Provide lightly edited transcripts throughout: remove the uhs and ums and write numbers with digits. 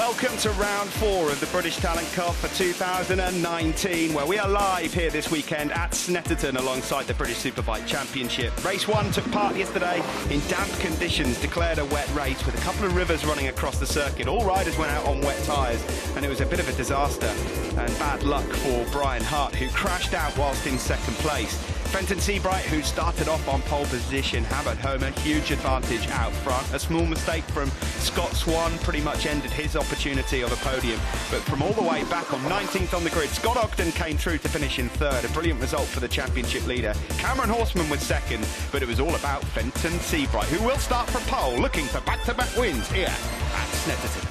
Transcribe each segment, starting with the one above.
Welcome to round 4 of the British Talent Cup for 2019, where we are live here this weekend at Snetterton alongside the British Superbike Championship. Race 1 took part yesterday in damp conditions, declared a wet race with a couple of rivers running across the circuit. All riders went out on wet tyres and it was a bit of a disaster and bad luck for Brian Hart, who crashed out whilst in second place. Fenton Seabright, who started off on pole position, hammered home a huge advantage out front. A small mistake from Swan pretty much ended his opportunity of a podium. But from all the way back on 19th on the grid, Scott Ogden came through to finish in third. A brilliant result for the championship leader. Horseman was second, but it was all about Fenton Seabright, who will start from pole, looking for back-to-back wins here at Snetterton.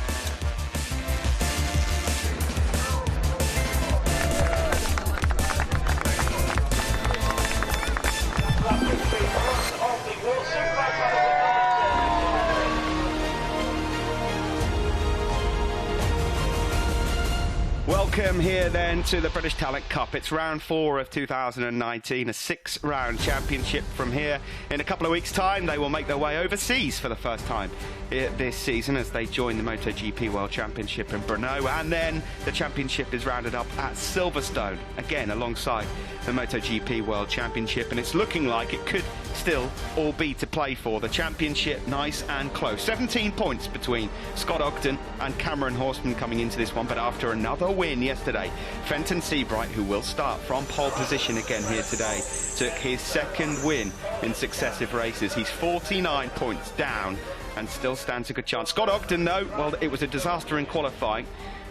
Welcome here then to the British Talent Cup. It's round 4 of 2019, a 6-round championship from here. In a couple of weeks' time, they will make their way overseas for the first time this season as they join the MotoGP World Championship in Brno, and then the championship is rounded up at Silverstone, again alongside the MotoGP World Championship, and it's looking like it could still all be to play for. The championship nice and close. 17 points between Scott Ogden and Horseman coming into this one, but after another win yesterday, Fenton Seabright, who will start from pole position again here today, took his second win in successive races. He's 49 points down and still stands a good chance. Scott Ogden, though, well, it was a disaster in qualifying.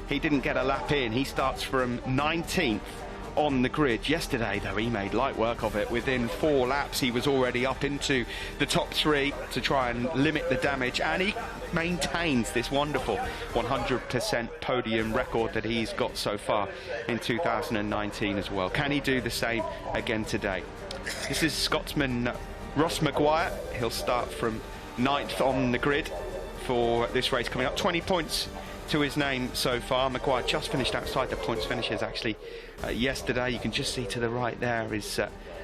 He didn't get a lap in. He starts from 19th on the grid. Yesterday, though, he made light work of it. Within 4 laps, he was already up into the top 3 to try and limit the damage, and he maintains this wonderful 100% podium record that he's got so far in 2019 as well. Can he do the same again today? This is Scotsman Mcguire. He'll start from 9th on the grid for this race coming up. 20 points to his name so far. Mcguire just finished outside the points finishes actually yesterday. You can just see to the right there is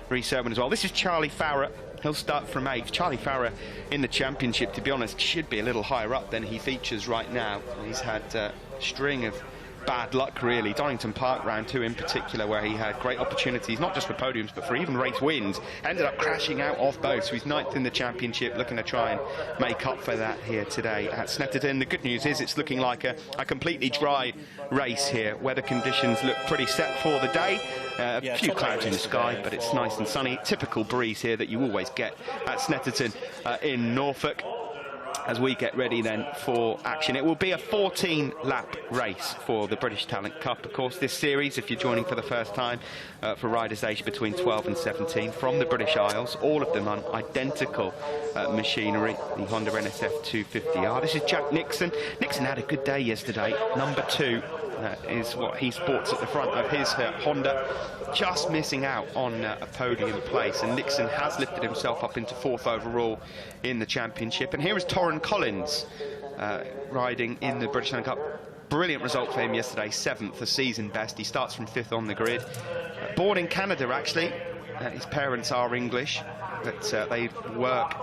Risa as well. This is Charley Farah. He'll start from 8th. Charley Farah in the championship, to be honest, should be a little higher up than he features right now. He's had a string of bad luck, really. Donington Park round 2 in particular, where he had great opportunities, not just for podiums, but for even race wins. Ended up crashing out of both, so he's 9th in the championship, looking to try and make up for that here today at Snetterton. The good news is it's looking like a completely dry race here. Weather conditions look pretty set for the day. A few clouds in the sky, but it's nice and sunny. Typical breeze here that you always get at Snetterton in Norfolk. As we get ready then for action, it will be a 14-lap race for the British Talent Cup. Of course, this series, if you're joining for the first time, for riders aged between 12 and 17 from the British Isles, all of them on identical machinery, the Honda NSF 250R. This is Jack Nixon. Nixon had a good day yesterday. Number 2 is what he sports at the front of his Honda, just missing out on a podium place, and Nixon has lifted himself up into 4th overall in the championship. And here is Tauren riding in the British Talent Cup. Brilliant result for him yesterday, 7th, a season best. He starts from 5th on the grid. Born in Canada, actually. His parents are English, but they work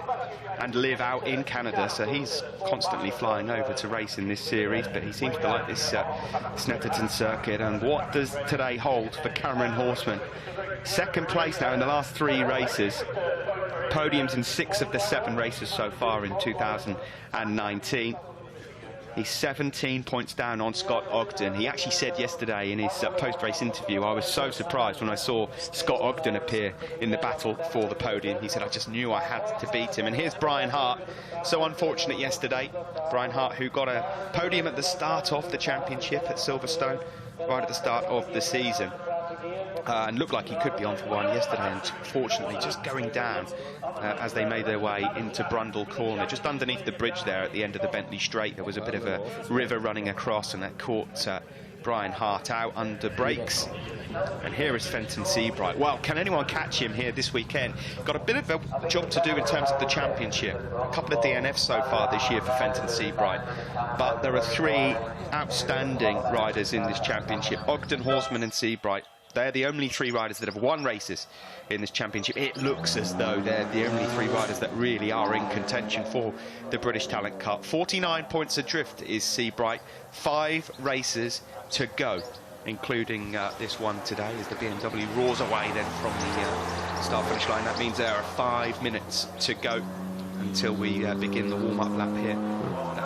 and live out in Canada, so he's constantly flying over to race in this series, but he seems to like this Snetterton circuit. And what does today hold for Horseman? 2nd place now in the last 3 races. Podiums in 6 of the 7 races so far in 2019. He's 17 points down on Scott Ogden. He actually said yesterday in his post-race interview, I was so surprised when I saw Scott Ogden appear in the battle for the podium. He said, I just knew I had to beat him. And here's Brian Hart. So unfortunate yesterday. Brian Hart, who got a podium at the start of the championship at Silverstone, right at the start of the season. And looked like he could be on for one yesterday, and fortunately just going down as they made their way into Brundle Corner. Just underneath the bridge there at the end of the Bentley Straight, there was a bit of a river running across, and that caught Brian Hart out under brakes. And here is Fenton Seabright. Well, can anyone catch him here this weekend? Got a bit of a job to do in terms of the championship. A couple of DNFs so far this year for Fenton Seabright, but there are 3 outstanding riders in this championship: Ogden, Horseman and Seabright. They're the only 3 riders that have won races in this championship. It looks as though they're the only 3 riders that really are in contention for the British Talent Cup. 49 points adrift is Seabright. 5 races to go, including this one today, as the BMW roars away then from the start-finish line. That means there are 5 minutes to go until we begin the warm-up lap here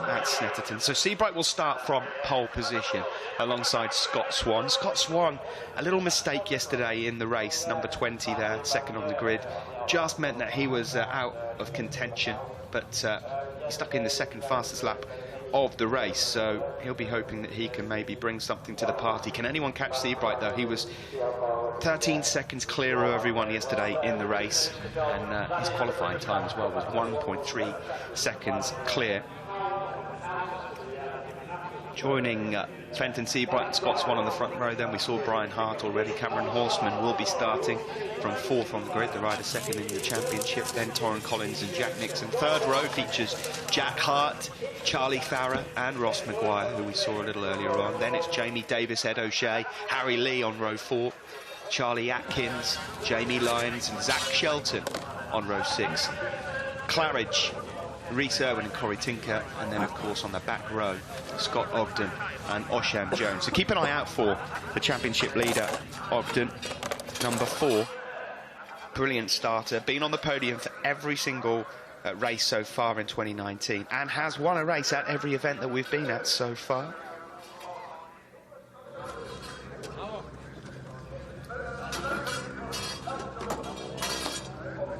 at Snetterton. So Seabright will start from pole position alongside Scott Swan. Scott Swan, a little mistake yesterday in the race, number 20 there, second on the grid, just meant that he was out of contention, but he stuck in the second fastest lap of the race, so he'll be hoping that he can maybe bring something to the party. Can anyone catch Seabright, though? He was 13 seconds clear of everyone yesterday in the race, and his qualifying time as well was 1.3 seconds clear. Joining Fenton, Seabright and Scott Swan on the front row, then we saw Brian Hart already. Cameron Horseman will be starting from 4th on the grid, the rider 2nd in the championship. Then Tauren Collins and Jack Nixon. 3rd row features Jack Hart, Charley, Farah and Ross Mcguire, who we saw a little earlier on. Then it's Jamie Davis, Ed O'Shea, Harry Lee on row 4, Charlie Atkins, Jamie Lyons and Zach Shelton on row 6. Claridge, Risa and Corey Tinker, and then of course on the back row Scott Ogden and Osham Jones. So keep an eye out for the championship leader Ogden, number 4. Brilliant starter, been on the podium for every single race so far in 2019, and has won a race at every event that we've been at so far.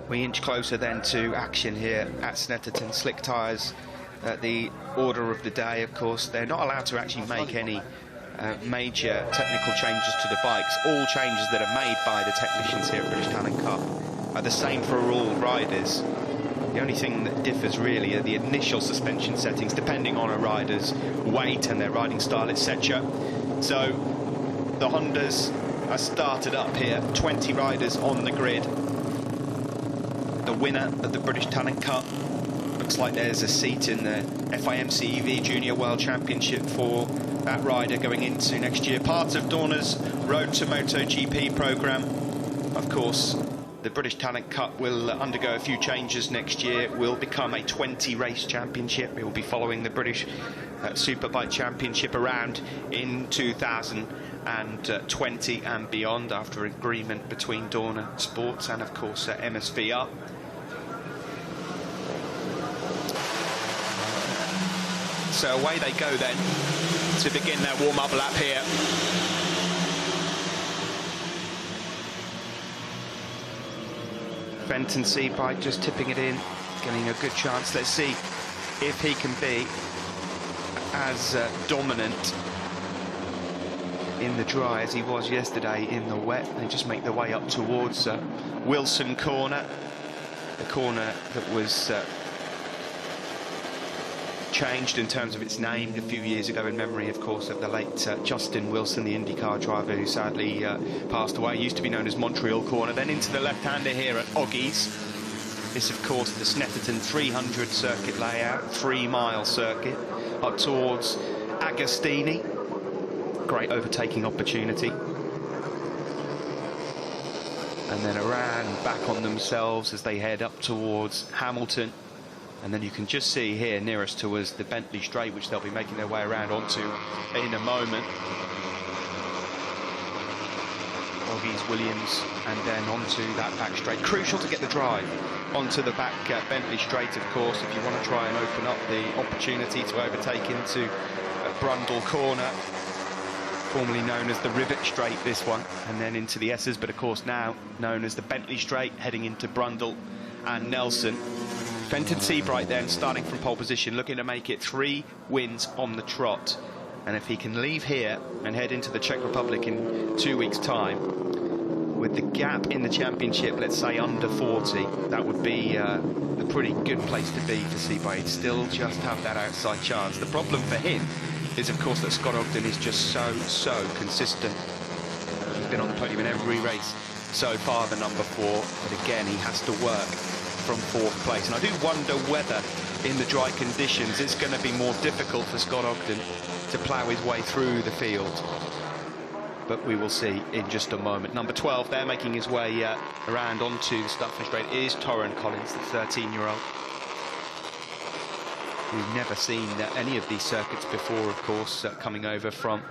We inch closer then to action here at Snetterton. Slick tyres, the order of the day, of course. They're not allowed to actually make any major technical changes to the bikes. All changes that are made by the technicians here at British Talent Cup are the same for all riders. The only thing that differs really are the initial suspension settings, depending on a rider's weight and their riding style, etc. So the Hondas are started up here, 20 riders on the grid. The winner of the British Talent Cup, looks like there's a seat in the FIM-CEV Junior World Championship for that rider going into next year. Part of Dorna's Road to MotoGP programme. Of course, the British Talent Cup will undergo a few changes next year. It will become a 20-race championship. It will be following the British Superbike Championship around in 2020 and beyond, after agreement between Dorna Sports and, of course, MSVR. So away they go then to begin their warm-up lap here. Fenton Seabright just tipping it in, getting a good chance. Let's see if he can be as dominant in the dry as he was yesterday in the wet. They just make their way up towards Wilson Corner, the corner that was changed in terms of its name a few years ago in memory, of course, of the late Justin Wilson, the IndyCar driver who sadly passed away. It used to be known as Montreal Corner. Then into the left-hander here at Oggies. This, of course, the Snetterton 300 circuit layout, 3-mile circuit, up towards Agostini. Great overtaking opportunity. And then around back on themselves as they head up towards Hamilton. And then you can just see here nearest to us the Bentley Straight, which they'll be making their way around onto in a moment. Oggies, Williams, and then onto that back straight. Crucial to get the drive onto the back Bentley Straight, of course, if you want to try and open up the opportunity to overtake into Brundle Corner, formerly known as the Rivet Straight, this one, and then into the S's, but of course now known as the Bentley Straight, heading into Brundle and Nelson. Fenton Seabright then starting from pole position, looking to make it 3 wins on the trot. And if he can leave here and head into the Czech Republic in 2 weeks' time, with the gap in the championship, let's say under 40, that would be a pretty good place to be for Seabright. He'd still just have that outside chance. The problem for him is, of course, that Scott Ogden is just so consistent. He's been on the podium in every race so far, the number 4, but again, he has to work from 4th place. And I do wonder whether in the dry conditions it's going to be more difficult for Scott Ogden to plough his way through the field. but we will see in just a moment. Number 12 there, making his way around onto the start-finish straight, is Tauren Collins, the 13-year-old. We've never seen any of these circuits before, of course, coming over from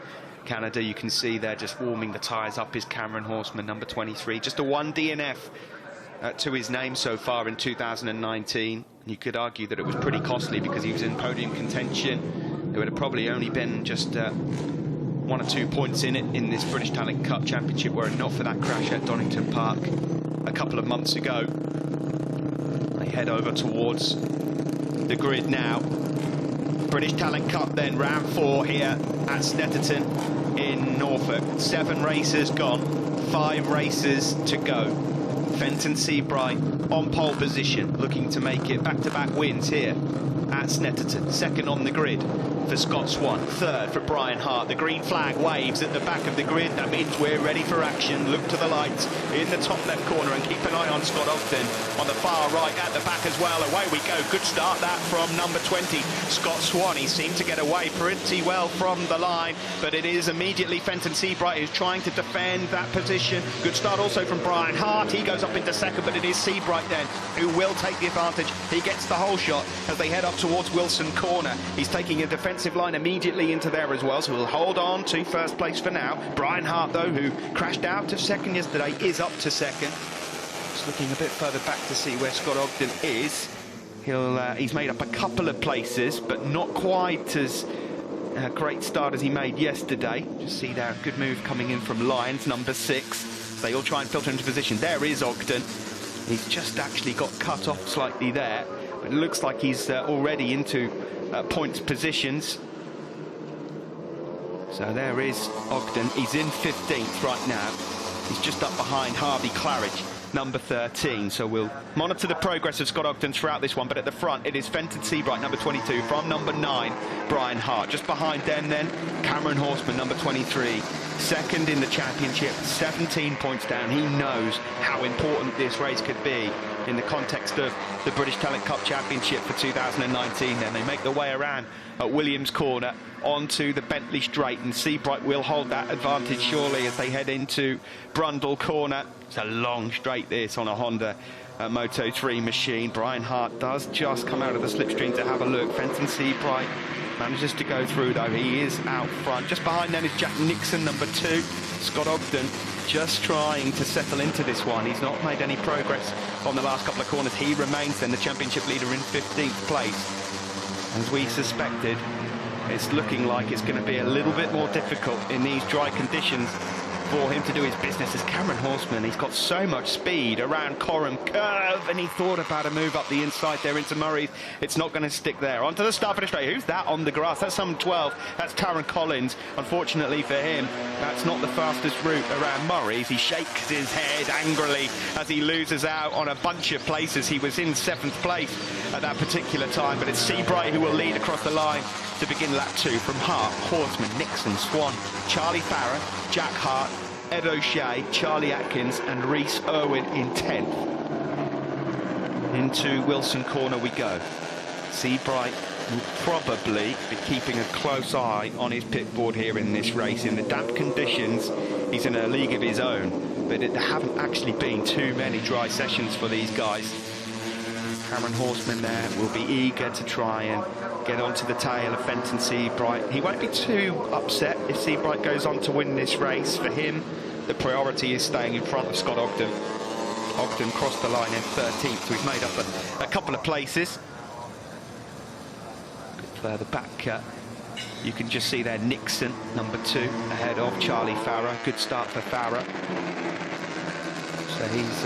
Canada. You can see there just warming the tyres up is Cameron Horseman, number 23. Just a 1 DNF to his name so far in 2019. You could argue that it was pretty costly because he was in podium contention. There would have probably only been just 1 or 2 points in it in this British Talent Cup Championship were it not for that crash at Donington Park a couple of months ago. They head over towards the grid now. British Talent Cup then, round 4 here at Snetterton in Norfolk. 7 races gone, 5 races to go. Fenton Seabright on pole position, looking to make it back-to-back wins here at Snetterton. 2nd on the grid for Swan. 3rd for Brian Hart. The green flag waves at the back of the grid. That means we're ready for action. Look to the lights in the top left corner and keep an eye on Scott Ogden on the far right at the back as well. Away we go. Good start that from number 20, Swan. He seemed to get away pretty well from the line, but it is immediately Fenton Seabright who's trying to defend that position. Good start also from Brian Hart. He goes up into 2nd, but it is Seabright then who will take the advantage. He gets the whole shot as they head up towards Wilson Corner. He's taking a defensive line immediately into there as well, so we'll hold on to 1st place for now. Brian Hart, though, who crashed out of 2nd yesterday, is up to 2nd. Just looking a bit further back to see where Scott Ogden is. He's made up a couple of places, but not quite as great start as he made yesterday. Just see there, a good move coming in from Lyons, number 6. They all try and filter into position. There is Ogden. He's just actually got cut off slightly there, but it looks like he's already into points positions. So there is Ogden. He's in 15th right now. He's just up behind Harvey Claridge, number 13. So we'll monitor the progress of Scott Ogden throughout this one, but at the front it is Fenton Seabright, number 22, from number 9 Brian Hart. Just behind them then Cameron Horseman, number 23, 2nd in the championship, 17 points down. He knows how important this race could be in the context of the British Talent Cup Championship for 2019. Then they make their way around at Williams Corner onto the Bentley Straight, and Seabright will hold that advantage surely as they head into Brundle Corner. It's a long straight this on a Honda Moto3 machine. Brian Hart does just come out of the slipstream to have a look. Fenton Seabright manages to go through though. He is out front. Just behind them is Jack Nixon, number 2. Scott Ogden just trying to settle into this one. He's not made any progress on the last couple of corners. He remains then the championship leader in 15th place. As we suspected, it's looking like it's going to be a little bit more difficult in these dry conditions for him to do his business as Cameron Horseman. He's got so much speed around Coram Curve, and he thought about a move up the inside there into Murray's. It's not going to stick there. Onto the start finish straight. Who's that on the grass? That's some 12. That's Tauren Collins. Unfortunately for him, that's not the fastest route around Murray's. He shakes his head angrily as he loses out on a bunch of places. He was in 7th place at that particular time, but it's Seabright who will lead across the line to begin lap 2 from Hart, Horseman, Nixon, Swan, Charley Farah, Jack Hart, Ed O'Shea, Charlie Atkins and Rhys Irwin in 10th. Into Wilson Corner we go. Seabright will probably be keeping a close eye on his pit board here in this race. In the damp conditions, he's in a league of his own, but there haven't actually been too many dry sessions for these guys. Cameron Horseman there will be eager to try and get onto the tail of Fenton Seabright. He won't be too upset if Seabright goes on to win this race. For him, the priority is staying in front of Scott Ogden. Ogden crossed the line in 13th, so he's made up a couple of places. Further back, you can just see there Nixon, number 2, ahead of Charley Farah. Good start for Farah. So he's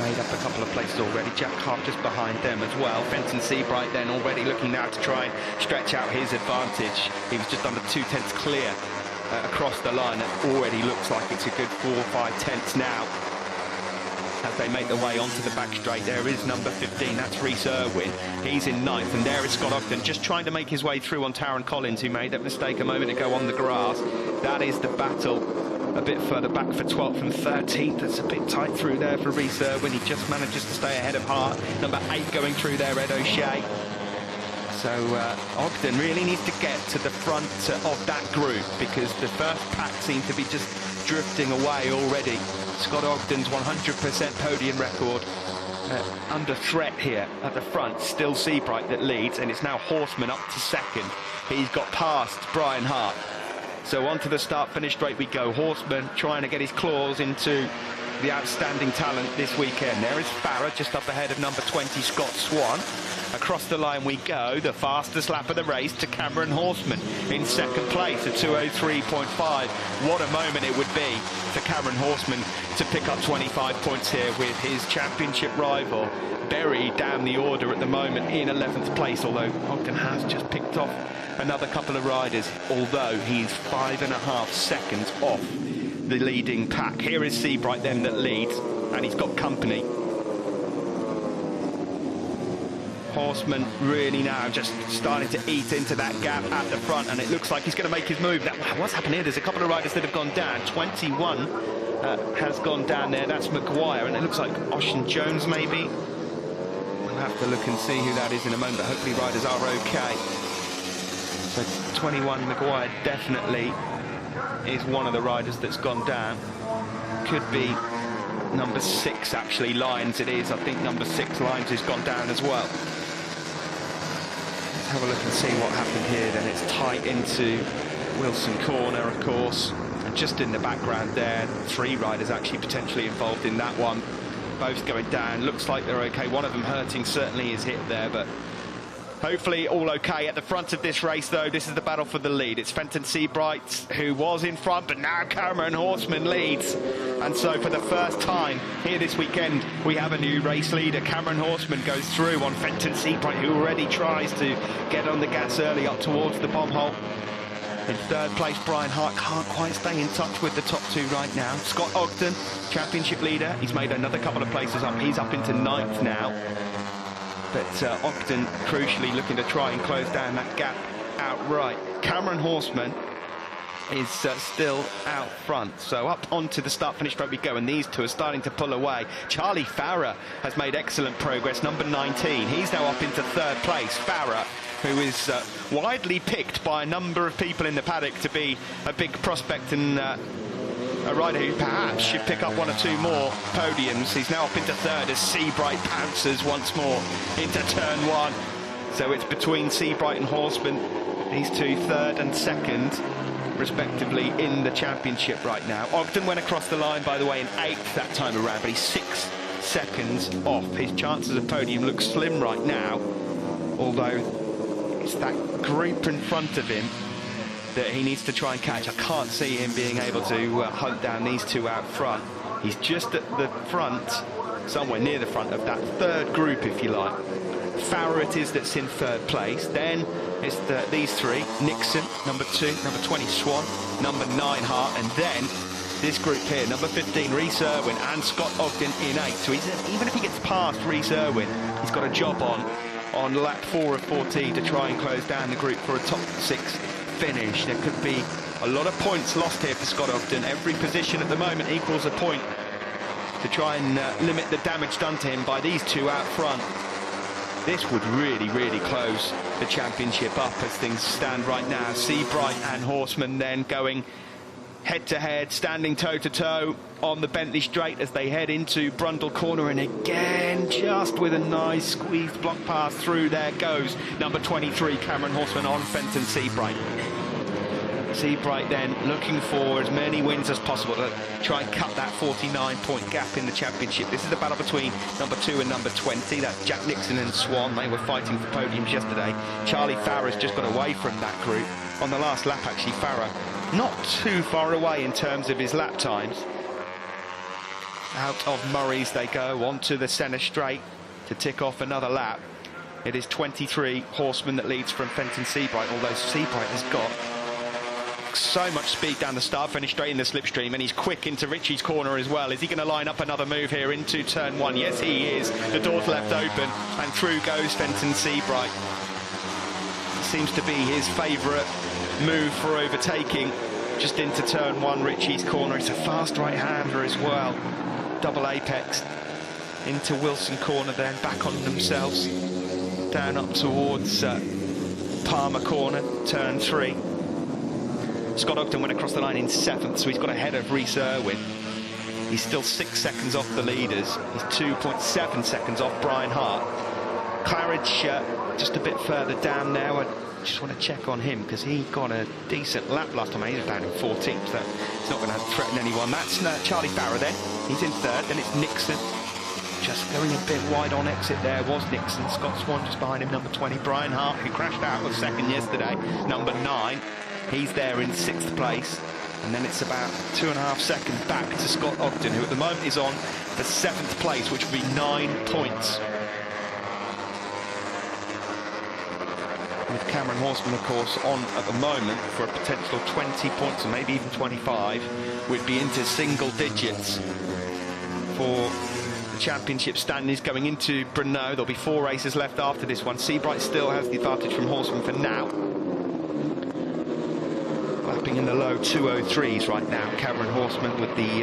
made up a couple of places already. Jack Hart just behind them as well. Fenton Seabright then already looking now to try and stretch out his advantage. He was just under 2/10 clear across the line. It already looks like it's a good 4 or 5 tenths now as they make their way onto the back straight. There is number 15, that's Rhys Irwin. He's in 9th, and there is Scott Ogden just trying to make his way through on Tauren Collins, who made that mistake a moment ago on the grass. That is the battle a bit further back for 12th and 13th. It's a bit tight through there for Risa when he just manages to stay ahead of Hart. Number 8 going through there, Ed O'Shea. So Ogden really needs to get to the front of that group, because the first pack seemed to be just drifting away already. Scott Ogden's 100% podium record under threat here at the front. Still Seabright that leads, and it's now Horseman up to second. He's got past Brian Hart. So onto the start-finish straight we go. Horseman trying to get his claws into the outstanding talent this weekend. There is Farah just up ahead of number 20, Scott Swan. Across the line we go, the fastest lap of the race to Cameron Horseman in second place at 2:03.5. What a moment it would be for Cameron Horseman to pick up 25 points here with his championship rival buried down the order at the moment in 11th place, although Ogden has just picked off another couple of riders, although he's 5.5 seconds off the leading pack. Here is Seabright then that leads, and he's got company. Horseman really now just starting to eat into that gap at the front, and it looks like he's going to make his move. Now, what's happened here? There's a couple of riders that have gone down. 21 has gone down there. That's Mcguire, and it looks like Ocean Jones maybe. We'll have to look and see who that is in a moment, but hopefully riders are okay. So 21 Mcguire definitely is one of the riders that's gone down. Could be number 6 actually, Lyons it is. I think number 6 Lyons has gone down as well. Let's have a look and see what happened here. Then it's tight into Wilson Corner, of course, and just in the background there, 3 riders actually potentially involved in that one, both going down. Looks like they're okay. One of them hurting, certainly is hit there, but hopefully all okay. At the front of this race, though, this is the battle for the lead. It's Fenton Seabright who was in front, but now Cameron Horseman leads. And so for the first time here this weekend, we have a new race leader. Cameron Horseman goes through on Fenton Seabright, who already tries to get on the gas early up towards the bomb hole. In third place, Brian Hart can't quite stay in touch with the top 2 right now. Scott Ogden, championship leader. He's made another couple of places up. He's up into 9th now. But Ogden crucially looking to try and close down that gap outright. Cameron Horseman is still out front, so up onto the start-finish straight we go, and these two are starting to pull away. Charley Farah has made excellent progress, number 19. He's now up into 3rd place. Farah, who is widely picked by a number of people in the paddock to be a big prospect and a rider who perhaps should pick up 1 or 2 more podiums. He's now up into 3rd as Seabright pounces once more into turn 1. So it's between Seabright and Horseman, these two 3rd and 2nd respectively in the championship right now. Ogden went across the line, by the way, in 8th that time around, but he's 6 seconds off. His chances of podium look slim right now, although it's that group in front of him that he needs to try and catch. I can't see him being able to hunt down these two out front. He's just at the front, somewhere near the front of that 3rd group, if you like. Farah it is that's in 3rd place. Then it's these 3, Nixon, number 2, number 20, Swan, number 9, Hart, and then this group here, number 15, Risa and Scott Ogden in 8th. So even if he gets past Risa, he's got a job on lap 4 of 14 to try and close down the group for a top 6 finish. There could be a lot of points lost here for Scott Ogden. Every position at the moment equals a point to try and limit the damage done to him by these two out front. This would really, really close the championship up as things stand right now. Seabright and Horseman then going head-to-head, standing toe-to-toe on the Bentley Straight as they head into Brundle Corner, and again, just with a nice squeezed block pass through, there goes number 23, Cameron Horseman on Fenton Seabright. Seabright then looking for as many wins as possible to try and cut that 49-point gap in the championship. This is the battle between number 2 and number 20. That's Jack Nixon and Swan. They were fighting for podiums yesterday. Charley Farah's just got away from that group. On the last lap, actually, Farah not too far away in terms of his lap times. Out of Murray's they go, onto the centre straight to tick off another lap. It is 23 Horseman that leads from Fenton Seabright, although Seabright has got so much speed down the start, finish straight in the slipstream, and he's quick into Ritchie's corner as well. Is he going to line up another move here into turn 1? Yes, he is. The door's left open, and through goes Fenton Seabright. Seems to be his favourite move for overtaking, just into turn 1, Ritchie's corner. It's a fast right-hander as well. Double apex into Wilson corner, then back on themselves, down up towards Palmer corner, turn 3. Scott Ogden went across the line in 7th, so he's got ahead of Risa Irwin. He's still 6 seconds off the leaders. He's 2.7 seconds off Brian Hart. Claridge just a bit further down now. I just want to check on him because he got a decent lap last time. He was down in 14th, so it's not going to threaten anyone. That's Charley Farah then. He's in 3rd. Then it's Nixon. Just going a bit wide on exit there was Nixon. Scott Swan just behind him, number 20. Brian Hart, who crashed out of 2nd yesterday, number 9. He's there in 6th place. And then it's about 2.5 seconds back to Scott Ogden, who at the moment is on the 7th place, which would be 9 points. With Cameron Horseman, of course, on at the moment for a potential 20 points, or maybe even 25, would be into single digits for the championship standings going into Brno. There'll be 4 races left after this one. Seabright still has the advantage from Horseman for now. Lapping in the low 2:03s right now. Cameron Horseman with the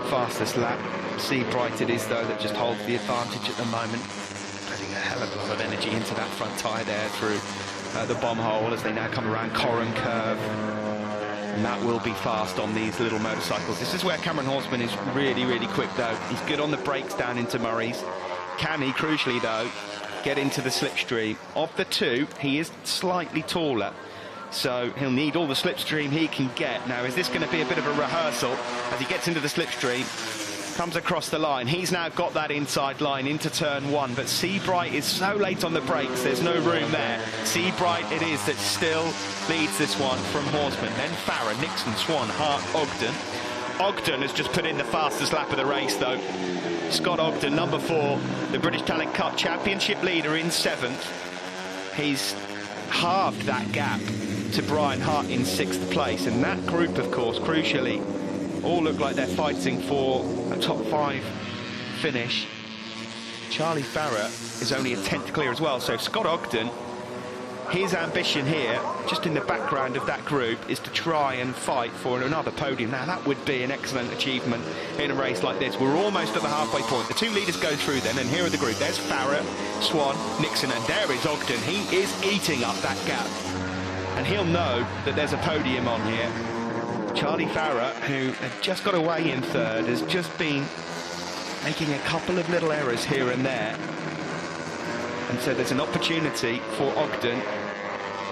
fastest lap. Seabright it is, though, that just holds the advantage at the moment. Putting a hell of a lot of energy into that front tyre there through the bomb hole as they now come around Corran Curve. And that will be fast on these little motorcycles. This is where Cameron Horseman is really, really quick, though. He's good on the brakes down into Murray's. Can he, crucially, though, get into the slipstream? Of the two, he is slightly taller, so he'll need all the slipstream he can get. Now, is this going to be a bit of a rehearsal as he gets into the slipstream, comes across the line? He's now got that inside line into turn 1, but Seabright is so late on the brakes, there's no room there. Seabright it is that still leads this one from Horseman. Then Farah, Nixon, Swan, Hart, Ogden. Ogden has just put in the fastest lap of the race, though. Scott Ogden, number 4, the British Talent Cup Championship leader in 7th. He's halved that gap to Brian Hart in 6th place, and that group, of course, crucially, all look like they're fighting for a top 5 finish. Charley Farah is only a 10th clear as well, so Scott Ogden, his ambition here, just in the background of that group, is to try and fight for another podium. Now, that would be an excellent achievement in a race like this. We're almost at the halfway point. The 2 leaders go through then, and here are the group. There's Farah, Swan, Nixon, and there is Ogden. He is eating up that gap, and he'll know that there's a podium on here. Charley Farah, who had just got away in 3rd, has just been making a couple of little errors here and there. And so there's an opportunity for Ogden,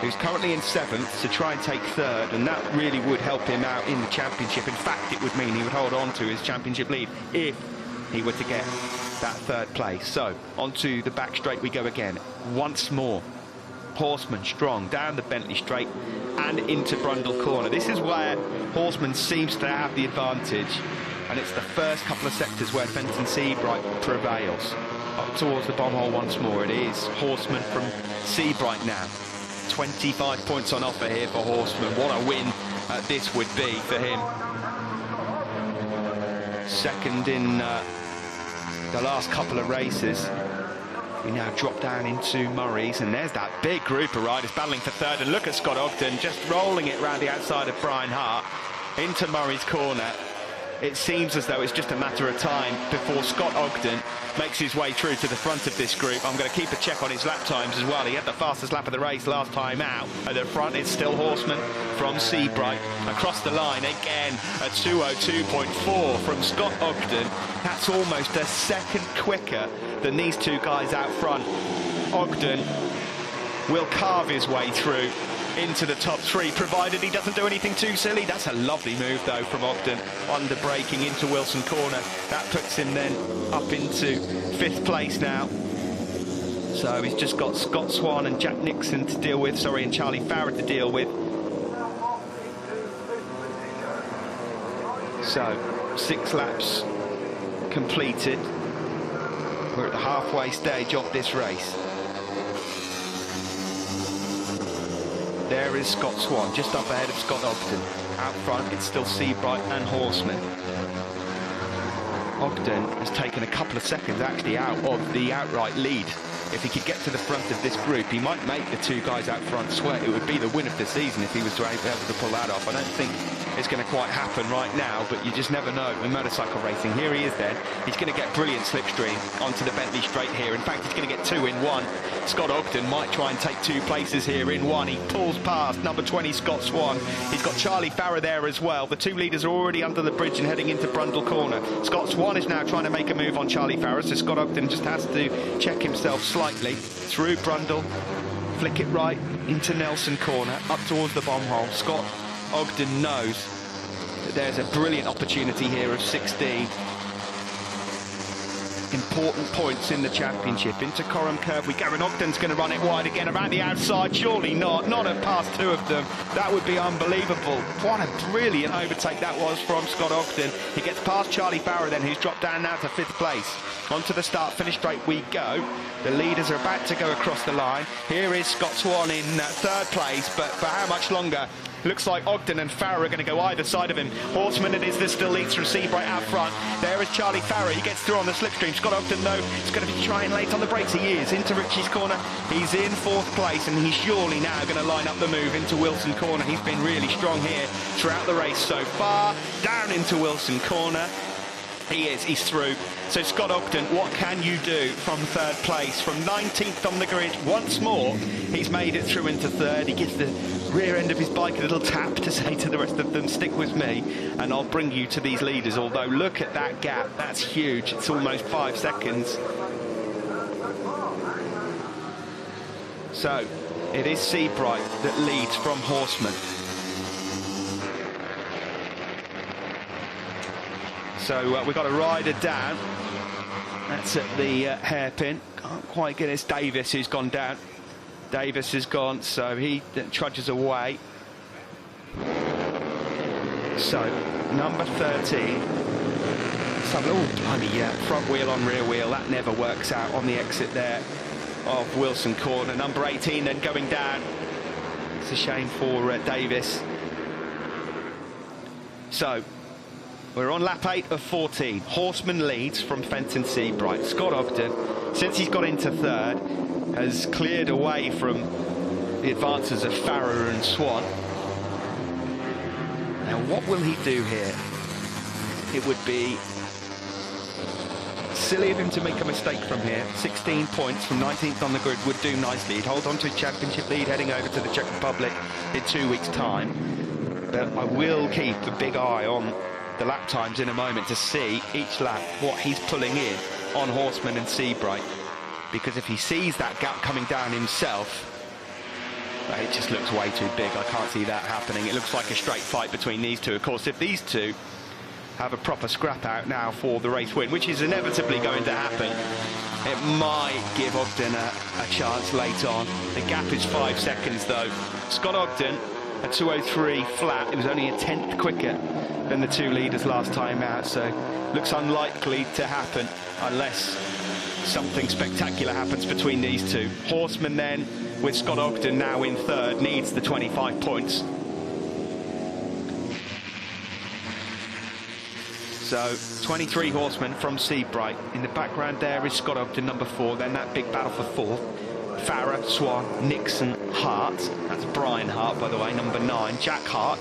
who's currently in 7th, to try and take 3rd, and that really would help him out in the championship. In fact, it would mean he would hold on to his championship lead if he were to get that 3rd place. So, onto the back straight we go again. Once more. Horseman strong down the Bentley straight and into Brundle corner. This is where Horseman seems to have the advantage, and it's the first couple of sectors where Fenton Seabright prevails. Up towards the bomb hole once more. It is Horseman from Seabright now. 25 points on offer here for Horseman. What a win this would be for him. 2nd in the last couple of races. We now drop down into Murray's, and there's that big group of riders battling for 3rd. And look at Scott Ogden just rolling it round the outside of Brian Hart into Murray's corner. It seems as though it's just a matter of time before Scott Ogden makes his way through to the front of this group. I'm going to keep a check on his lap times as well. He had the fastest lap of the race last time out. At the front, it's still Horseman from Seabright. Across the line again at 2:02.4 from Scott Ogden. That's almost a second quicker than these 2 guys out front. Ogden will carve his way through into the top 3, provided he doesn't do anything too silly. That's a lovely move, though, from Ogden, under braking into Wilson corner. That puts him then up into 5th place now. So he's just got Scott Swan and Jack Nixon to deal with, and Charley Farah to deal with. So 6 laps completed. We're at the halfway stage of this race. There is Scott Swan, just up ahead of Scott Ogden. Out front, it's still Seabright and Horseman. Ogden has taken a couple of seconds actually out of the outright lead if he could get to the front of this group, he might make the two guys out front sweat. It would be the win of the season if he was able to pull that off. I don't think it's going to quite happen right now, but you just never know in motorcycle racing. Here he is then. He's going to get brilliant slipstream onto the Bentley straight here. In fact, he's going to get 2 in 1. Scott Ogden might try and take 2 places here in 1. He pulls past number 20, Scott Swan. He's got Charley Farah there as well. The 2 leaders are already under the bridge and heading into Brundle Corner. Scott Swan is now trying to make a move on Charley Farah, so Scott Ogden just has to check himself slightly through Brundle, flick it right into Nelson Corner, up towards the bomb hole. Scott Ogden knows that there's a brilliant opportunity here of 16 important points in the championship. Into Coram Curve we go, and Ogden's going to run it wide again around the outside. Surely not at past 2 of them. That would be unbelievable. What a brilliant overtake that was from Scott Ogden. He gets past Charley Farah then, who's dropped down now to 5th place. Onto the start finish straight we go. The leaders are about to go across the line. Here is Scott Swan in 3rd place, but for how much longer? Looks like Ogden and Farah are going to go either side of him. Horseman it is that still leads from Seabright out front. There is Charley Farah. He gets through on the slipstream. Scott Ogden, though, is going to be trying late on the brakes. He is into Ritchie's corner. He's in 4th place, and he's surely now going to line up the move into Wilson corner. He's been really strong here throughout the race so far. Down into Wilson corner. He's through. So Scott Ogden, what can you do from 3rd place? From 19th on the grid, once more, he's made it through into 3rd. He gives the rear end of his bike a little tap to say to the rest of them, stick with me, and I'll bring you to these leaders. Although, look at that gap, that's huge. It's almost 5 seconds. So, it is Seabright that leads from Horseman. So we've got a rider down. That's at the hairpin. Can't quite get it. It's Davis who's gone down. Davis has gone, so he trudges away. So, number 13. Oh, blimey, yeah. Front wheel on rear wheel. That never works out on the exit there of Wilson Corner. Number 18 then going down. It's a shame for Davis. So, we're on lap 8 of 14. Horseman leads from Fenton Seabright. Scott Ogden, since he's got into 3rd, has cleared away from the advances of Farah and Swan. Now, what will he do here? It would be silly of him to make a mistake from here. 16 points from 19th on the grid would do nicely. He'd hold on to a championship lead heading over to the Czech Republic in 2 weeks' time. But I will keep a big eye on the lap times in a moment to see each lap what he's pulling in on Horseman and Seabright, because if he sees that gap coming down himself, it just looks way too big. I can't see that happening. It looks like a straight fight between these two. Of course, if these two have a proper scrap out now for the race win, which is inevitably going to happen, it might give Ogden a chance late on. The gap is 5 seconds though. Scott Ogden, a 2:03 flat. It was only a 10th quicker than the 2 leaders last time out, so looks unlikely to happen unless something spectacular happens between these two. Horseman then, with Scott Ogden now in 3rd, needs the 25 points. So 23 Horsemen from Seabright. In the background there is Scott Ogden, number 4, then that big battle for 4th. Farah, Swan, Nixon, Hart. That's Brian Hart, by the way, number 9. Jack Hart.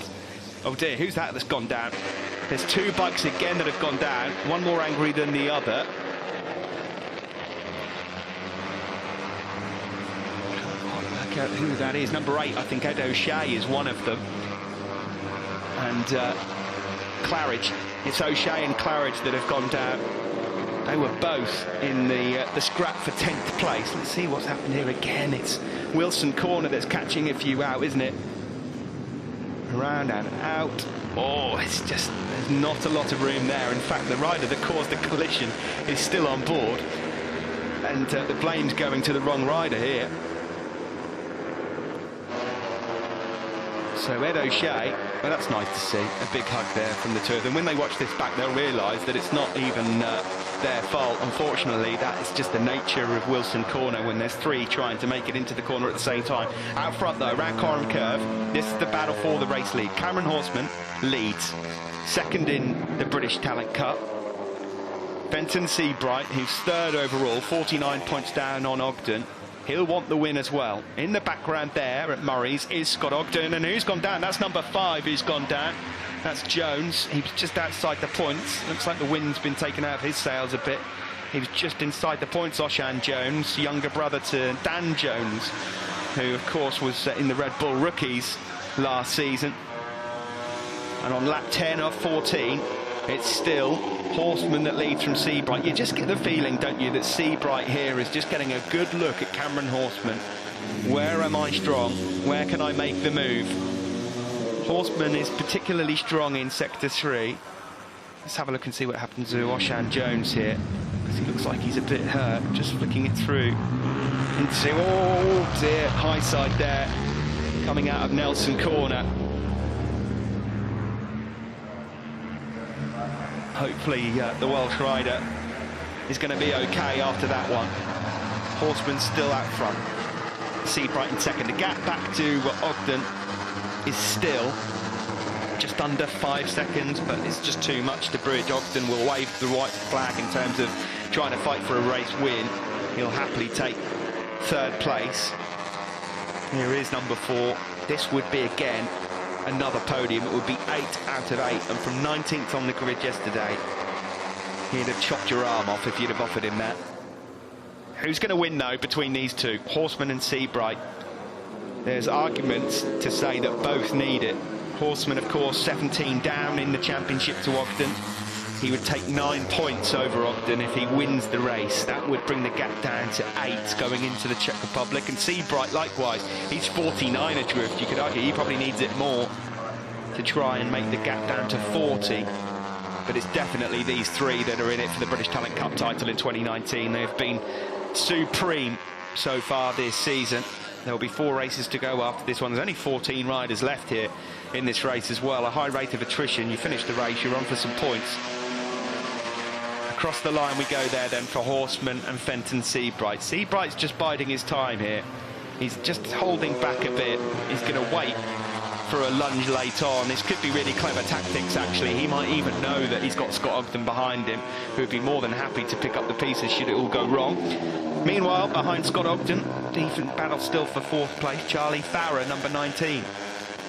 Oh dear, who's that that's gone down? There's 2 bikes again that have gone down, one more angry than the other. Can't work out who that is. Number 8, I think Ed O'Shea is one of them. And Claridge. It's O'Shea and Claridge that have gone down. They were both in the scrap for 10th place. Let's see what's happened here again. It's Wilson Corner that's catching a few out, isn't it? Around and out. Oh, it's just, there's not a lot of room there. In fact, the rider that caused the collision is still on board. And the blame's going to the wrong rider here. So Ed O'Shea, well, that's nice to see. A big hug there from the two of them. When they watch this back, they'll realise that it's not even their fault. Unfortunately, that is just the nature of Wilson Corner when there's 3 trying to make it into the corner at the same time. Out front, though, around Coram Curve, this is the battle for the race lead. Cameron Horseman leads. 2nd in the British Talent Cup. Fenton Seabright, who's third overall, 49 points down on Ogden. He'll want the win as well. In the background there at Murray's is Scott Ogden, and who's gone down? That's number 5 who's gone down. That's Jones. He was just outside the points. Looks like the wind's been taken out of his sails a bit. He was just inside the points, Oshan Jones, younger brother to Dan Jones, who of course was in the Red Bull Rookies last season. And on lap 10 of 14, it's still Horseman that leads from Seabright. You just get the feeling, don't you, that Seabright here is just getting a good look at Cameron Horseman. Where am I strong? Where can I make the move? Horseman is particularly strong in Sector 3. Let's have a look and see what happens to Oshan Jones here, because he looks like he's a bit hurt. Just flicking it through into, oh dear, high side there, coming out of Nelson Corner. Hopefully the Welsh rider is going to be okay after that one. Horseman still out front. Seabright in second. The gap back to Ogden is still just under 5 seconds, but it's just too much to bridge. Ogden will wave the white flag in terms of trying to fight for a race win. He'll happily take third place. Here is number 4. This would be again another podium. It would be 8 out of 8, and from 19th on the grid yesterday, he'd have chopped your arm off if you'd have offered him that. Who's going to win though between these two, Horseman and Seabright? There's arguments to say that both need it. Horseman, of course, 17 down in the championship to Ogden. He would take 9 points over Ogden if he wins the race. That would bring the gap down to 8 going into the Czech Republic. And Seabright, likewise, he's 49 adrift. You could argue he probably needs it more to try and make the gap down to 40. But it's definitely these three that are in it for the British Talent Cup title in 2019. They have been supreme so far this season. There will be 4 races to go after this one. There's only 14 riders left here in this race as well. A high rate of attrition. You finish the race, you're on for some points. Across the line we go there then for Horseman and Fenton Seabright. Seabright's just biding his time here. He's just holding back a bit. He's going to wait for a lunge late on. This could be really clever tactics, actually. He might even know that he's got Scott Ogden behind him, who would be more than happy to pick up the pieces should it all go wrong. Meanwhile, behind Scott Ogden, decent battle still for 4th place. Charley Farah, number 19,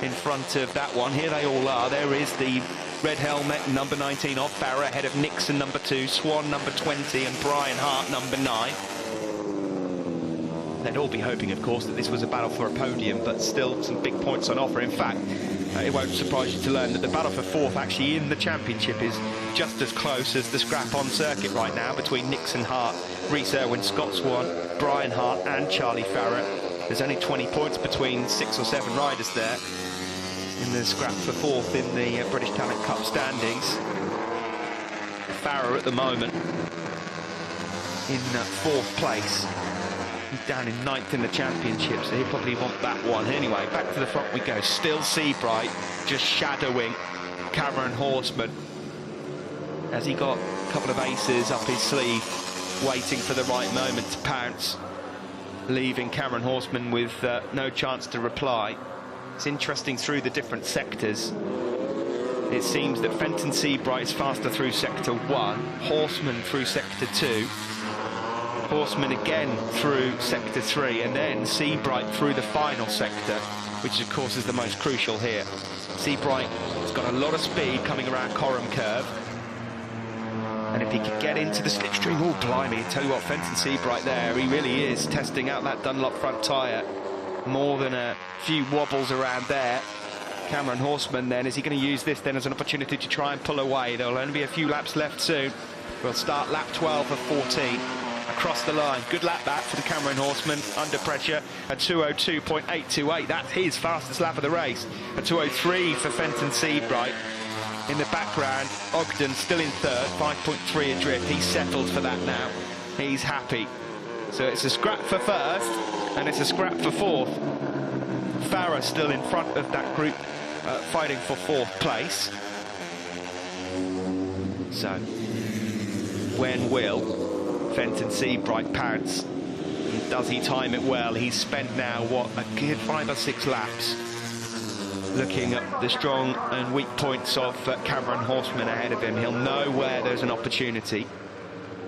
in front of that one. Here they all are. There is the red helmet, number 19 of Farah, ahead of Nixon, number 2, Swan, number 20, and Brian Hart, number 9. They'd all be hoping, of course, that this was a battle for a podium, but still some big points on offer. In fact, it won't surprise you to learn that the battle for 4th actually in the championship is just as close as the scrap on circuit right now between Nixon, Hart, Risa, Scott Swan, Brian Hart and Charley Farah. There's only 20 points between 6 or 7 riders there in the scrap for 4th in the British Talent Cup standings. Farah at the moment in 4th place. He's down in 9th in the championship, so he'll probably want that one. Anyway, back to the front we go. Still Seabright, just shadowing Cameron Horseman. Has he got a couple of aces up his sleeve, waiting for the right moment to pounce, leaving Cameron Horseman with no chance to reply. It's interesting through the different sectors. It seems that Fenton Seabright is faster through Sector 1, Horseman through Sector 2, Horseman again through Sector 3, and then Seabright through the final sector, which of course is the most crucial here. Seabright has got a lot of speed coming around Coram Curve, and if he could get into the slipstream, oh blimey, tell you what, Fenton Seabright there, he really is testing out that Dunlop front tyre. More than a few wobbles around there. Cameron Horseman then, is he going to use this then as an opportunity to try and pull away? There'll only be a few laps left soon. We'll start lap 12 of 14. Across the line, good lap back for the Cameron Horseman, under pressure, a 2:02.828, that's his fastest lap of the race. A 2:03 for Fenton Seabright. In the background, Ogden still in 3rd, 5.3 adrift, he's settled for that now, he's happy. So it's a scrap for 1st, and it's a scrap for 4th. Farah still in front of that group, fighting for 4th place. So, when will Fenton Seabright pounce? Does he time it well? He's spent now, what, a good 5 or 6 laps looking at the strong and weak points of Cameron Horseman ahead of him. He'll know where there's an opportunity.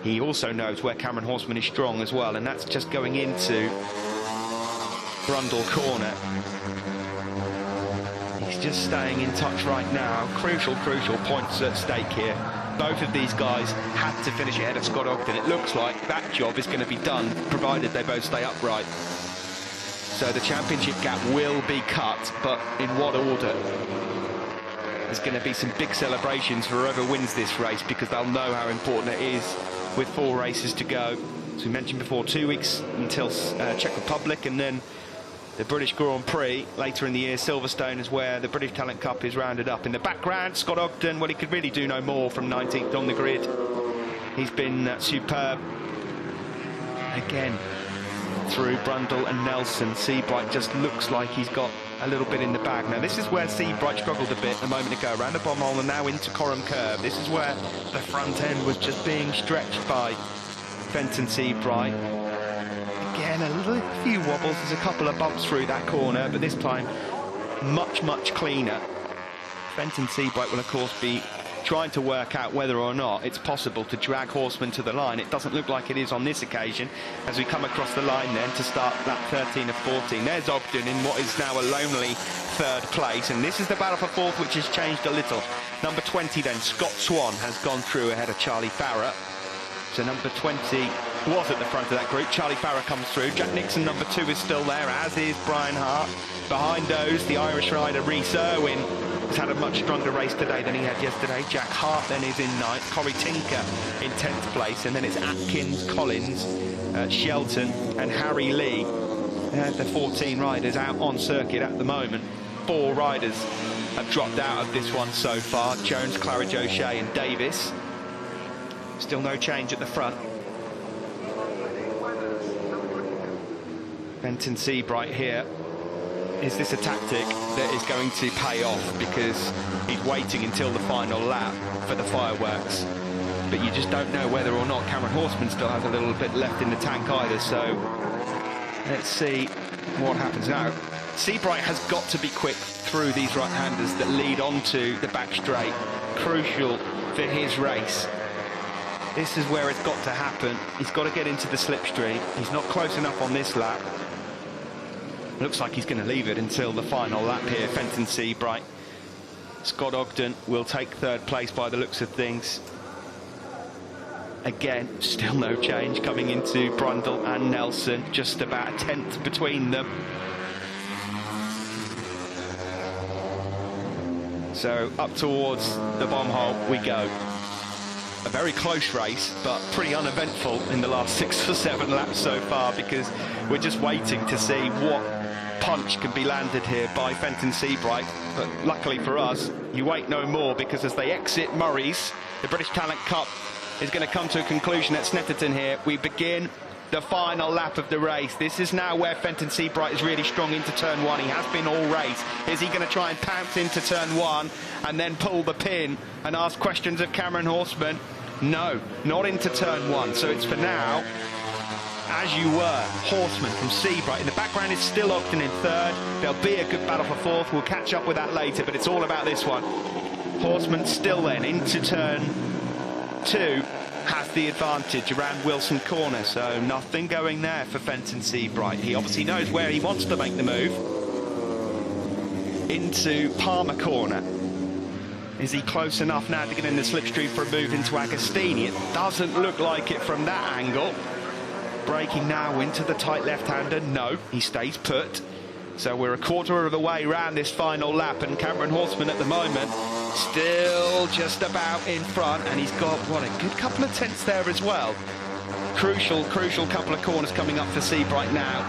he also knows where Cameron Horseman is strong as well, and that's just going into Brundle corner. He's just staying in touch right now. Crucial points at stake here. Both of these guys had to finish ahead of Scott Ogden. It looks like that job is going to be done, provided they both stay upright. So the championship gap will be cut, but in what order? There's going to be some big celebrations for whoever wins this race, because they'll know how important it is with 4 races to go. As we mentioned before, 2 weeks until Czech Republic, and then the British Grand Prix later in the year. Silverstone is where the British Talent Cup is rounded up. In the background, Scott Ogden, well, he could really do no more from 19th on the grid. He's been superb. Again, through Brundle and Nelson, Seabright just looks like he's got a little bit in the bag. Now, this is where Seabright struggled a bit a moment ago, around the bomb hole and now into Coram Curve. This is where the front end was just being stretched by Fenton Seabright. Again, a few wobbles, there's a couple of bumps through that corner, but this time much cleaner. Fenton Seabright will of course be trying to work out whether or not it's possible to drag Horseman to the line. It doesn't look like it is on this occasion, as we come across the line then to start lap 13 of 14. There's Ogden in what is now a lonely 3rd place, and this is the battle for 4th, which has changed a little. Number 20 then, Scott Swan, has gone through ahead of Charley Farah. So number 20 was at the front of that group. Charley Farah comes through. Jack Nixon, number 2, is still there, as is Brian Hart. Behind those, the Irish rider Risa has had a much stronger race today than he had yesterday. Jack Hart then is in 9th. Corey Tinker in 10th place. And then it's Atkins, Collins, Shelton and Harry Lee. The 14 riders out on circuit at the moment. 4 riders have dropped out of this one so far. Jones, Claridge, O'Shea and Davis. Still no change at the front. Fenton Seabright here. Is this a tactic that is going to pay off? Because he's waiting until the final lap for the fireworks. But you just don't know whether or not Cameron Horseman still has a little bit left in the tank either. So let's see what happens now. Seabright has got to be quick through these right-handers that lead onto the back straight. Crucial for his race. This is where it's got to happen. He's got to get into the slipstream. He's not close enough on this lap. Looks like he's going to leave it until the final lap here. Fenton Seabright. Scott Ogden will take 3rd place by the looks of things. Again, still no change coming into Brundle and Nelson. Just about a 10th between them. So up towards the bomb hole we go. A very close race, but pretty uneventful in the last 6 or 7 laps so far, because we're just waiting to see what punch can be landed here by Fenton Seabright. But luckily for us, you wait no more, because as they exit Murray's, the British Talent Cup is going to come to a conclusion at Snetterton here. We begin the final lap of the race. This is now where Fenton Seabright is really strong into turn 1. He has been all race. Is he going to try and pounce into turn 1 and then pull the pin and ask questions of Cameron Horseman? No, not into turn 1. So it's for now, as you were, Horseman from Seabright. In the background is still Ogden in 3rd. There'll be a good battle for 4th. We'll catch up with that later, but it's all about this one. Horseman still then into turn 2. Has the advantage around Wilson Corner, so nothing going there for Fenton Seabright. He obviously knows where he wants to make the move. Into Palmer Corner. Is he close enough now to get in the slipstream for a move into Agostini? It doesn't look like it from that angle. Braking now into the tight left-hander. No, he stays put. So we're a quarter of the way round this final lap, and Cameron Horseman at the moment still just about in front, and he's got, what, a good couple of tenths there as well. Crucial couple of corners coming up for Seabright now.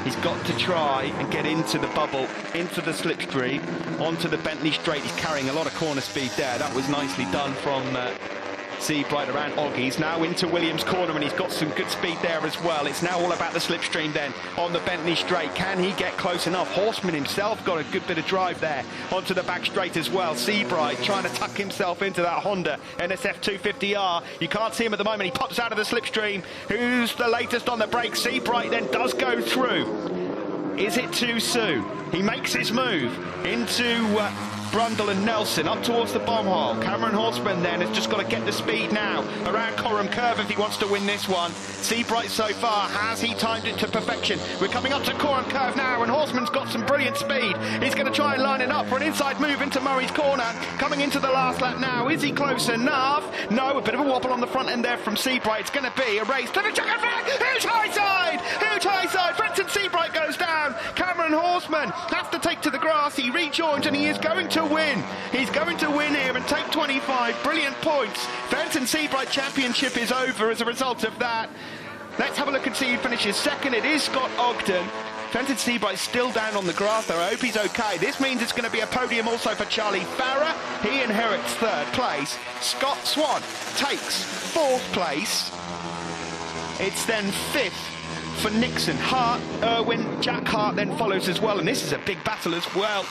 He's got to try and get into the bubble, into the slipstream, onto the Bentley straight. He's carrying a lot of corner speed there. That was nicely done from Seabright around Oggies. Now into Williams Corner, and he's got some good speed there as well. It's now all about the slipstream then on the Bentley straight. Can he get close enough? Horseman himself got a good bit of drive there onto the back straight as well. Seabright trying to tuck himself into that Honda NSF 250R. You can't see him at the moment. He pops out of the slipstream. Who's the latest on the break? Seabright then does go through. Is it too soon? He makes his move into Brundle and Nelson up towards the bomb hole. Cameron Horseman then has just got to get the speed now around Coram Curve if he wants to win this one. Seabright so far, has he timed it to perfection? We're coming up to Coram Curve now, and Horseman's got some brilliant speed. He's going to try and line it up for an inside move into Murray's corner. Coming into the last lap now, is he close enough? No, a bit of a wobble on the front end there from Seabright. It's going to be a race to the checker flag. Huge high side! Huge high side! Fenton Seabright goes down. Cameron Horseman has to take to the grass. He rejoins and he is going to win. He's going to win here and take 25 brilliant points. Fenton Seabright Championship is over as a result of that. Let's have a look and see who finishes second. It is Scott Ogden. Fenton Seabright still down on the grass though. I hope he's okay. This means it's going to be a podium also for Charley Farah. He inherits third place. Swan takes fourth place. It's then fifth for Nixon. Hart, Irwin, Jack Hart then follows as well, and this is a big battle as well.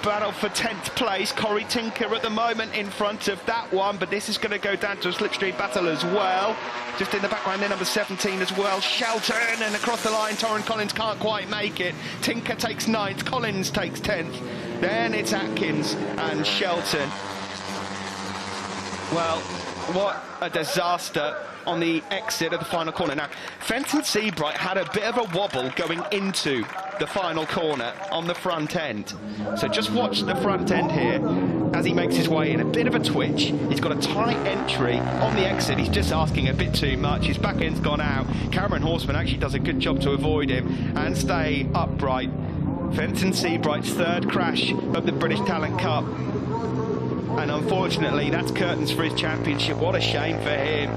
Battle for 10th place. Corey Tinker at the moment in front of that one, but this is going to go down to a slipstream battle as well. Just in the background there, number 17 as well. Shelton, and across the line, Tauren Collins can't quite make it. Tinker takes 9th, Collins takes 10th. Then it's Atkins and Shelton. Well, what a disaster on the exit of the final corner. Now, Fenton Seabright had a bit of a wobble going into the final corner on the front end. So just watch the front end here as he makes his way in. A bit of a twitch. He's got a tight entry on the exit. He's just asking a bit too much. His back end's gone out. Cameron Horseman actually does a good job to avoid him and stay upright. Fenton Seabright's third crash of the British Talent Cup. And unfortunately, that's curtains for his championship. What a shame for him.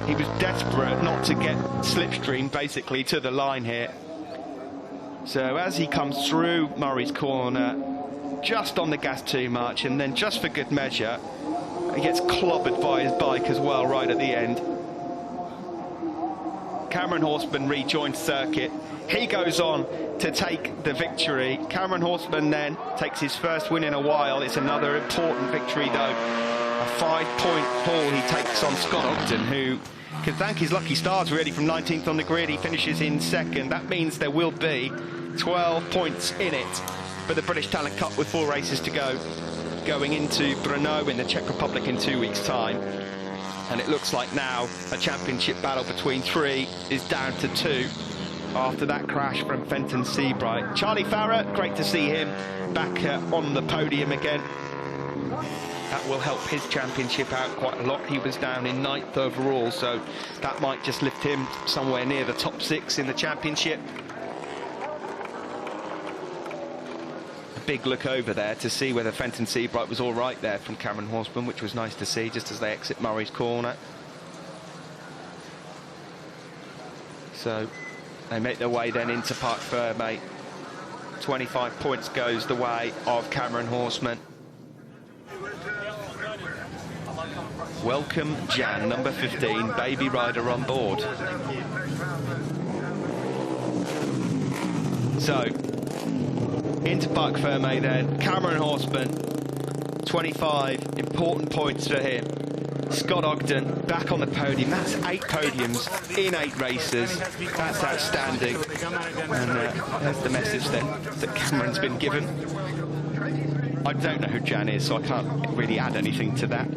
He was desperate not to get slipstream, basically, to the line here. So as he comes through Murray's corner, just on the gas too much, and then just for good measure, he gets clobbered by his bike as well, right at the end. Cameron Horseman rejoins circuit. He goes on to take the victory. Cameron Horseman then takes his first win in a while. It's another important victory, though. A 5-point haul he takes on Scott Ogden, who can thank his lucky stars, really, from 19th on the grid. He finishes in second. That means there will be 12 points in it for the British Talent Cup with 4 races to go, going into Brno in the Czech Republic in 2 weeks' time. And it looks like now a championship battle between 3 is down to 2 after that crash from Fenton Seabright. Charley Farah, great to see him back on the podium again. That will help his championship out quite a lot. He was down in 9th overall, so that might just lift him somewhere near the top 6 in the championship. A big look over there to see whether Fenton Seabright was all right there from Cameron Horseman, which was nice to see just as they exit Murray's corner. So they make their way then into Parc Fermé. 25 points goes the way of Cameron Horseman. Welcome Jan, number 15, baby rider on board. So, into Parc Fermé then, Cameron Horseman, 25 important points for him. Scott Ogden back on the podium. That's 8 podiums in 8 races. That's outstanding. And there's the message then that Cameron's been given. I don't know who Jan is, so I can't really add anything to that.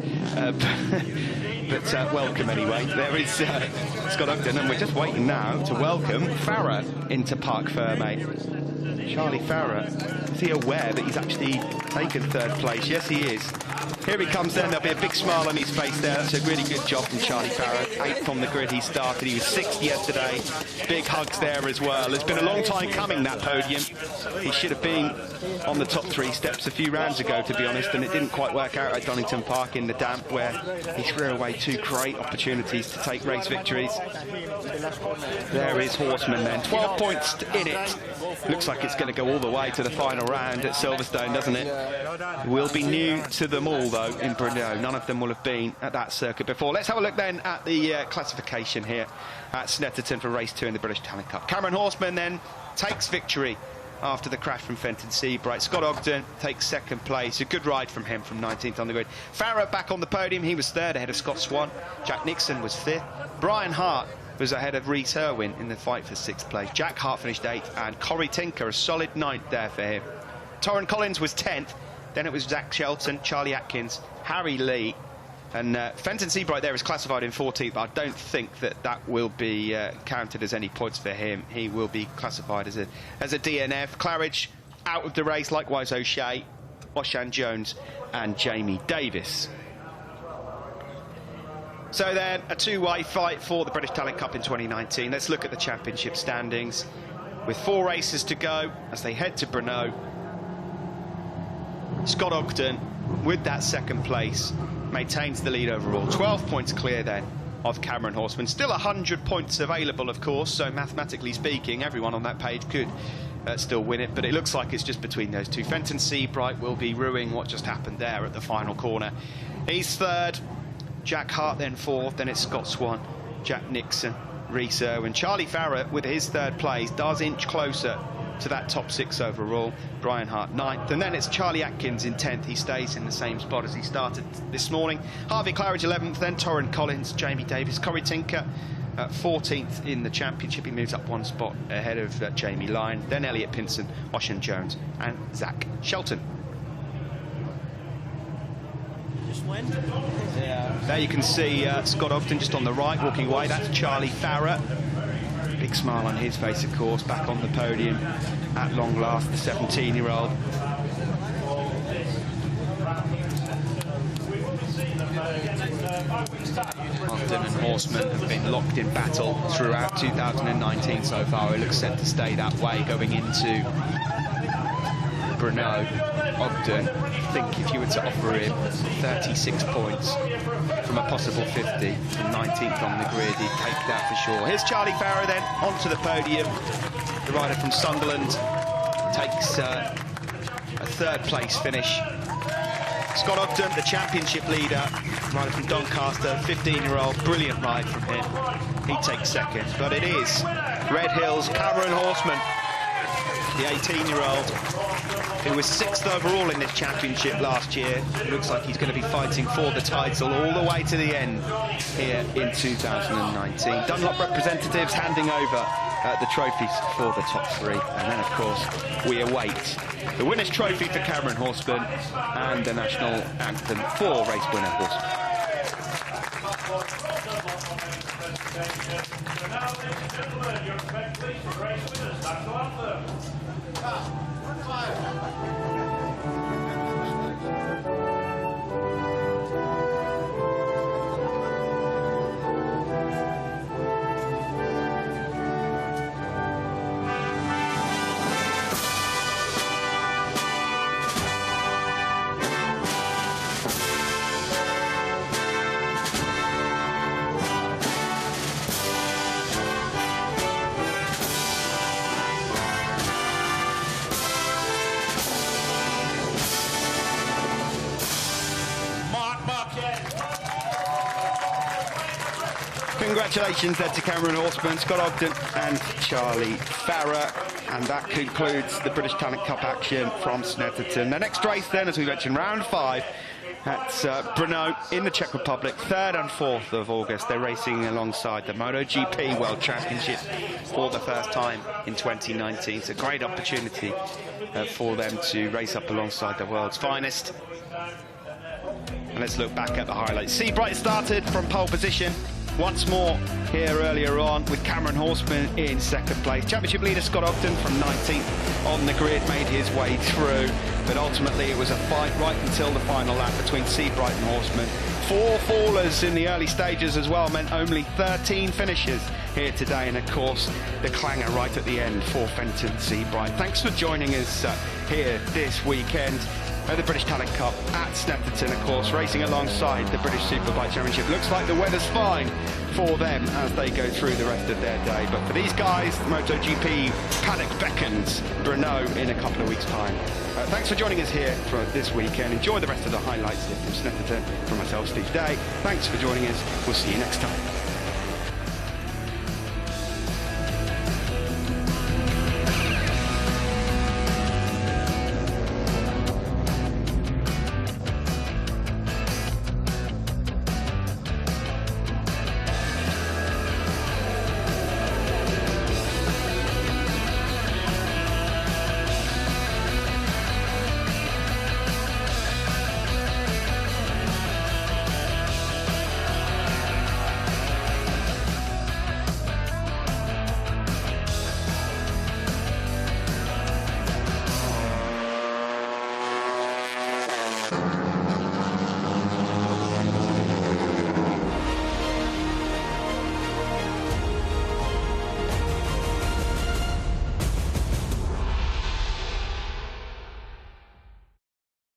But welcome anyway. There is Scott Ogden, and we're just waiting now to welcome Farah into Parc Fermé. Charley Farah, is he aware that he's actually taken 3rd place? Yes, he is. Here he comes then, there'll be a big smile on his face there. That's a really good job from Charley Farah. 8th on the grid he started, he was 6th yesterday. Big hugs there as well. It's been a long time coming, that podium. He should have been on the top 3 steps a few rounds ago, to be honest, and it didn't quite work out at Donington Park in the damp, where he threw away 2 great opportunities to take race victories. There is Horseman then, 12 points in it. Looks like it's going to go all the way to the final round at Silverstone, doesn't it? It will be new to them all, though, in Brno. None of them will have been at that circuit before. Let's have a look then at the classification here at Snetterton for race 2 in the British Talent Cup. Cameron Horseman then takes victory after the crash from Fenton Seabright. Scott Ogden takes 2nd place. A good ride from him from 19th on the grid. Farah back on the podium. He was 3rd ahead of Scott Swan. Jack Nixon was 5th. Brian Hart was ahead of Risa in the fight for 6th place. Jack Hart finished 8th, and Corey Tinker a solid 9th there for him. Tauren Collins was 10th. Then it was Zach Shelton, Charlie Atkins, Harry Lee, and Fenton Seabright there is classified in 14th, but I don't think that will be counted as any points for him. He will be classified as a DNF. Claridge out of the race, likewise O'Shea, Oshan Jones and Jamie Davis. So then, a two-way fight for the British Talent Cup in 2019. Let's look at the championship standings. With 4 races to go as they head to Brno. Scott Ogden, with that second place, maintains the lead overall. 12 points clear then of Cameron Horseman. Still 100 points available, of course, so mathematically speaking, everyone on that page could still win it, but it looks like it's just between those two. Fenton Seabright will be ruining what just happened there at the final corner. He's third. Jack Hart then fourth. Then it's Scott Swan, Jack Nixon, Risa, and Charley Farah with his third place does inch closer to that top 6 overall. Brian Hart 9th, and then it's Charlie Atkins in 10th. He stays in the same spot as he started this morning. Harvey Claridge 11th, then Tauren Collins, Jamie Davis, Corey Tinker 14th in the championship. He moves up 1 spot ahead of Jamie Lyon, then Elliot, Pinson, Oshan Jones and Zach Shelton. There you can see Scott Ogden just on the right walking away. That's Charley Farah. Big smile on his face, of course, back on the podium at long last, the 17-year-old. Ogden and Horseman have been locked in battle throughout 2019 so far. It looks set to stay that way going into Brno. Ogden, I think if you were to offer him 36 points from a possible 50 from 19th on the grid, he'd take that for sure. Here's Charley Farah then onto the podium. The rider from Sunderland takes a 3rd place finish. Scott Ogden, the championship leader, rider from Doncaster, 15-year-old, brilliant ride from him. He takes 2nd, but it is Red Hills Cameron Horseman, the 18-year-old, who was 6th overall in this championship last year. It looks like he's going to be fighting for the title all the way to the end here in 2019. Dunlop representatives handing over the trophies for the top 3. And then, of course, we await the winner's trophy for Cameron Horseman and the national anthem for race winner Horseman. Congratulations then to Cameron Horseman, Scott Ogden and Charley Farah. And that concludes the British Talent Cup action from Snetterton. The next race then, as we mentioned, round 5 at Brno in the Czech Republic, 3rd and 4th of August. They're racing alongside the MotoGP World Championship for the first time in 2019. It's a great opportunity for them to race up alongside the world's finest. And let's look back at the highlights. Seabright started from pole position once more here earlier on with Cameron Horseman in 2nd place. Championship leader Scott Ogden from 19th on the grid made his way through, but ultimately it was a fight right until the final lap between Seabright and Horseman. 4 fallers in the early stages as well meant only 13 finishes here today, and of course the clanger right at the end for Fenton Seabright. Thanks for joining us here this weekend at the British Talent Cup at Snetterton, of course, racing alongside the British Superbike Championship. Looks like the weather's fine for them as they go through the rest of their day. But for these guys, MotoGP paddock beckons Brno in a couple of weeks' time. Thanks for joining us here for this weekend. Enjoy the rest of the highlights here from Snetterton. From myself, Steve Day, thanks for joining us. We'll see you next time.